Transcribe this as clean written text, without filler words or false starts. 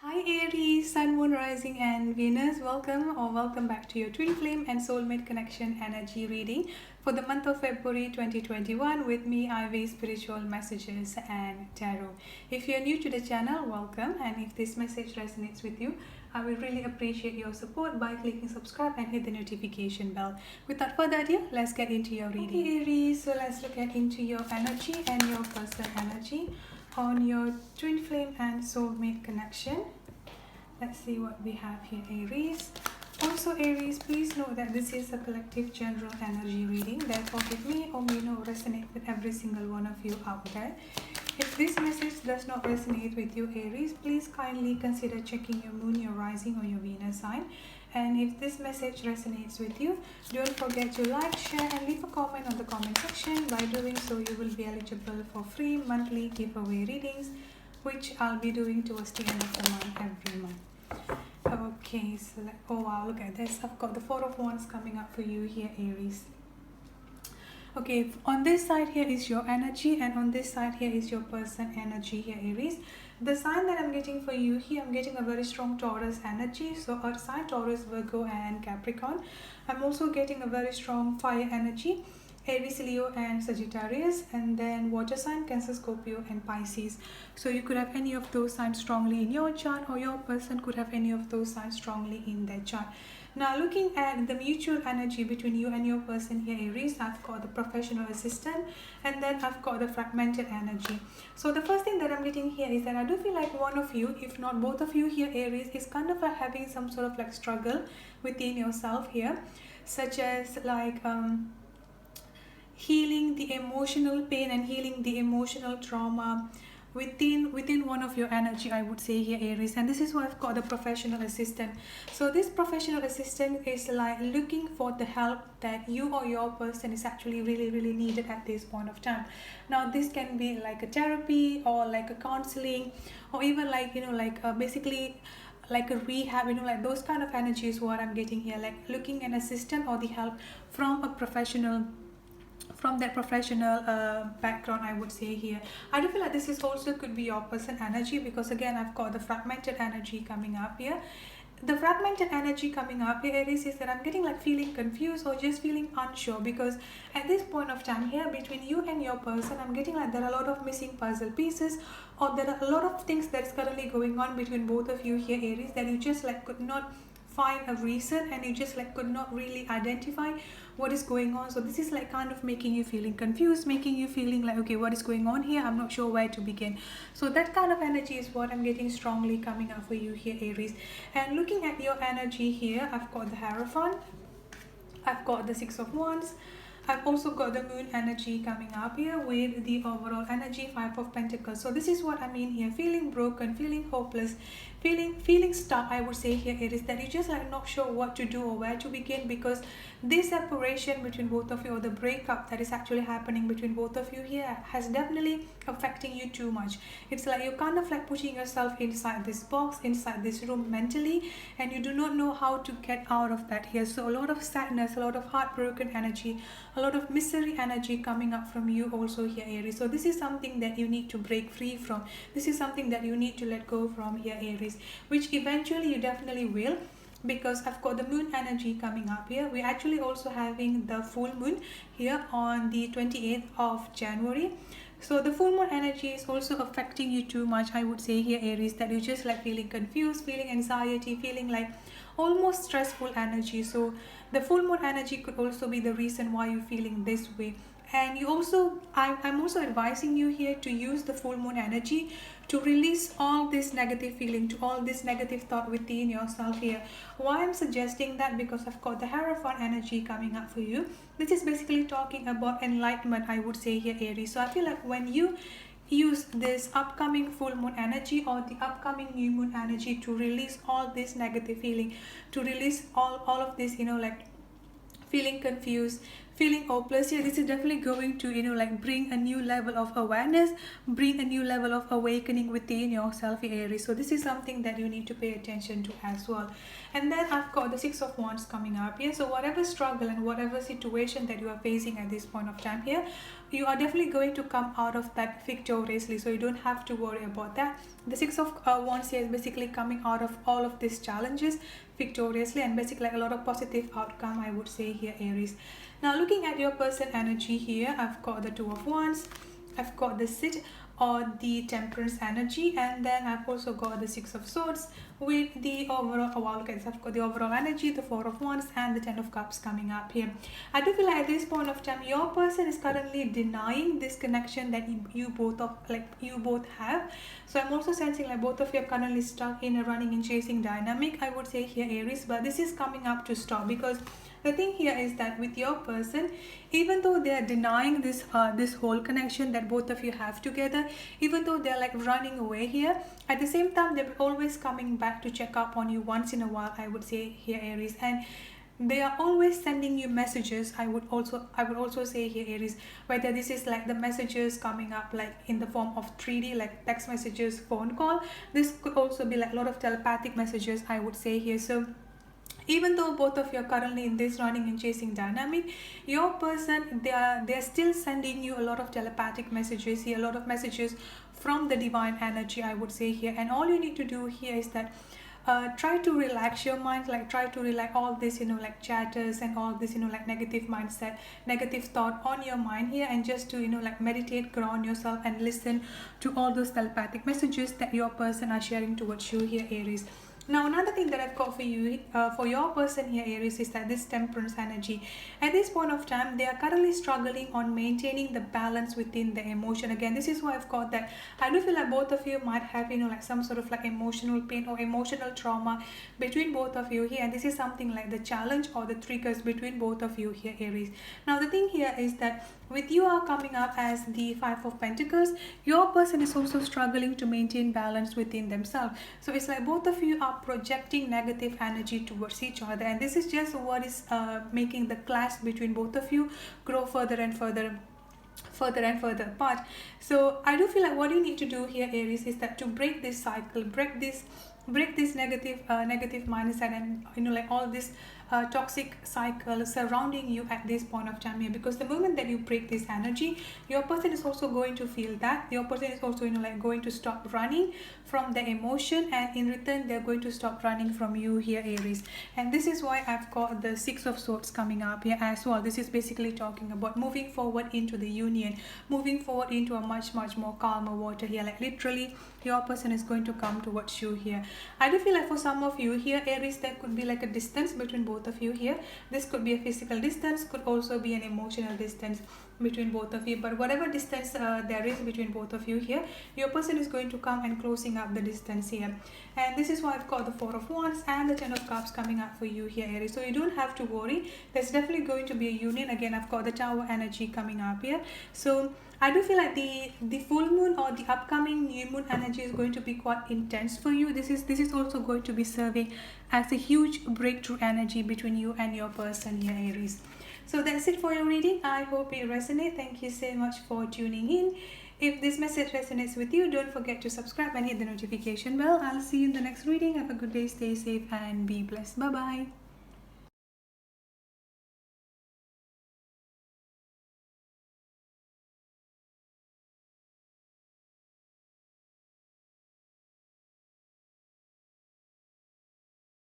Hi Aries, Sun, Moon, Rising, and Venus. Welcome back to your Twin Flame and Soulmate Connection energy reading for the month of February 2021 with me, Ivy Spiritual Messages and Tarot. If you're new to the channel, welcome, and if this message resonates with you, I will really appreciate your support by clicking subscribe and hit the notification bell. Without further ado, let's get into your reading. Okay, Aries, so let's look at into your energy and your person energy on your twin flame and soulmate connection. Let's see what we have here, Aries. Also, Aries, please note that this is a collective general energy reading, therefore it may or may not resonate with every single one of you out there. If this message does not resonate with you, Aries, please kindly consider checking your moon, your rising, or your Venus sign. And if this message resonates with you, don't forget to like, share, and leave a comment on the comment section. By doing so, you will be eligible for free monthly giveaway readings, which I'll be doing towards the end of the month every month. Okay, so oh wow, look at this. I've got the Four of Wands coming up for you here, Aries. Okay, on this side here is your energy, and on this side here is your person energy here, Aries. The sign that I'm getting for you here, I'm getting a very strong Taurus energy. So Earth sign, Taurus, Virgo, and Capricorn. I'm also getting a very strong fire energy, Aries, Leo, and Sagittarius, and then water sign, Cancer, Scorpio, and Pisces. So you could have any of those signs strongly in your chart, or your person could have any of those signs strongly in their chart. Now, looking at the mutual energy between you and your person here, Aries, I've got the professional assistant, and then I've got the fragmented energy. So the first thing that I'm getting here is that I do feel like one of you, if not both of you here, Aries, is kind of like having some sort of like struggle within yourself here, such as like healing the emotional pain and healing the emotional trauma within one of your energy, I would say here, Aries. And this is why I've got the professional assistant. So this professional assistant is like looking for the help that you or your person is actually really needed at this point of time. Now this can be like a therapy or like a counseling, or even like basically like a rehab, like those kind of energies what I'm getting here, like looking an assistant or the help from a professional, from that professional background, I would say here. I do feel like this is also could be your person energy, because again I've got the fragmented energy coming up here. The fragmented energy coming up here, Aries, is that I'm getting like feeling confused or just feeling unsure, because at this point of time here between you and your person, I'm getting like there are a lot of missing puzzle pieces, or there are a lot of things that's currently going on between both of you here, Aries, that you just like could not find a reason, and you just like could not really identify what is going on. So this is like kind of making you feeling confused, making you feeling like, okay, what is going on here, I'm not sure where to begin. So that kind of energy is what I'm getting strongly coming up for you here, Aries. And looking at your energy here, I've got the Hierophant, I've got the Six of Wands, I've also got the moon energy coming up here with the overall energy, Five of Pentacles. So this is what I mean here, feeling broken, feeling hopeless, feeling stuck, I would say here, Aries, that you just like not sure what to do or where to begin, because this separation between both of you, or the breakup that is actually happening between both of you here, has definitely affecting you too much. It's like you're kind of like putting yourself inside this box, inside this room mentally, and you do not know how to get out of that here. So a lot of sadness, a lot of heartbroken energy, a lot of misery energy coming up from you also here, Aries. So this is something that you need to break free from. This is something that you need to let go from here, Aries, which eventually you definitely will, because I've got the moon energy coming up here. We're actually also having the full moon here on the 28th of January. So the full moon energy is also affecting you too much, I would say here, Aries, that you just like feeling confused, feeling anxiety, feeling like almost stressful energy. So the full moon energy could also be the reason why you're feeling this way. And you also, I'm also advising you here to use the full moon energy to release all this negative feeling, to all this negative thought within yourself here. Why I'm suggesting that, because I've got the Hierophant energy coming up for you. This is basically talking about enlightenment, I would say here, Aries. So I feel like when you use this upcoming full moon energy or the upcoming new moon energy to release all this negative feeling, to release all of this, like feeling confused, feeling hopeless here, this is definitely going to like bring a new level of awareness, bring a new level of awakening within yourself, Aries. So this is something that you need to pay attention to as well. And then I've got the Six of Wands coming up here. So whatever struggle and whatever situation that you are facing at this point of time here, you are definitely going to come out of that victoriously, so you don't have to worry about that. The Six of Wands here is basically coming out of all of these challenges victoriously, and basically like a lot of positive outcome, I would say here, Aries. Now looking at your person energy here, I've got the Two of Wands, I've got the Sit or the Temperance energy, and then I've also got the Six of Swords with the overall, oh wow, look at this, I've got the overall energy, the Four of Wands and the Ten of Cups coming up here. I do feel like at this point of time your person is currently denying this connection that you both have. So I'm also sensing like both of you are currently stuck in a running and chasing dynamic, I would say here, Aries, but this is coming up to stop, because the thing here is that with your person, even though they are denying this this whole connection that both of you have together, even though they're like running away here, at the same time they're always coming back to check up on you once in a while, I would say here, Aries. And they are always sending you messages, I would also say here, Aries, whether this is like the messages coming up like in the form of 3D, like text messages, phone call. This could also be like a lot of telepathic messages, I would say here. So even though both of you are currently in this running and chasing dynamic, your person, they're still sending you a lot of telepathic messages here, a lot of messages from the divine energy, I would say here. And all you need to do here is that try to relax your mind, like try to relax all this, like chatters and all this, like negative mindset, negative thought on your mind here, and just to like meditate, ground yourself and listen to all those telepathic messages that your person are sharing towards you here, Aries. Now another thing that I've got for you, for your person here, Aries, is that this Temperance energy, at this point of time they are currently struggling on maintaining the balance within the emotion. Again, this is why I've got that I do feel like both of you might have like some sort of like emotional pain or emotional trauma between both of you here, and this is something like the challenge or the triggers between both of you here, Aries. Now the thing here is that with you are coming up as the Five of Pentacles, your person is also struggling to maintain balance within themselves. So it's like both of you are projecting negative energy towards each other, and this is just what is making the clash between both of you grow further and further apart. So I do feel like what you need to do here, Aries, is that to break this cycle, break this negative mindset, and like all this toxic cycle surrounding you at this point of time here, because the moment that you break this energy, your person is also going to feel that your person is also like going to stop running from the emotion, and in return they're going to stop running from you here, Aries. And this is why I've got the Six of Swords coming up here as well. This is basically talking about moving forward into the union, moving forward into a much more calmer water here. Like literally your person is going to come towards you here. I do feel like for some of you here, Aries, there could be like a distance between both of you here. This could be a physical distance, could also be an emotional distance between both of you, but whatever distance there is between both of you here, your person is going to come and closing up the distance here. And this is why I've got the Four of Wands and the Ten of Cups coming up for you here, Aries. So you don't have to worry, there's definitely going to be a union. Again, I've got the Tower energy coming up here. So I do feel like the full moon or the upcoming new moon energy is going to be quite intense for you. This is also going to be serving as a huge breakthrough energy between you and your person here, Aries. So that's it for your reading. I hope it resonates. Thank you so much for tuning in. If this message resonates with you, don't forget to subscribe and hit the notification bell. I'll see you in the next reading. Have a good day, stay safe and be blessed. Bye bye.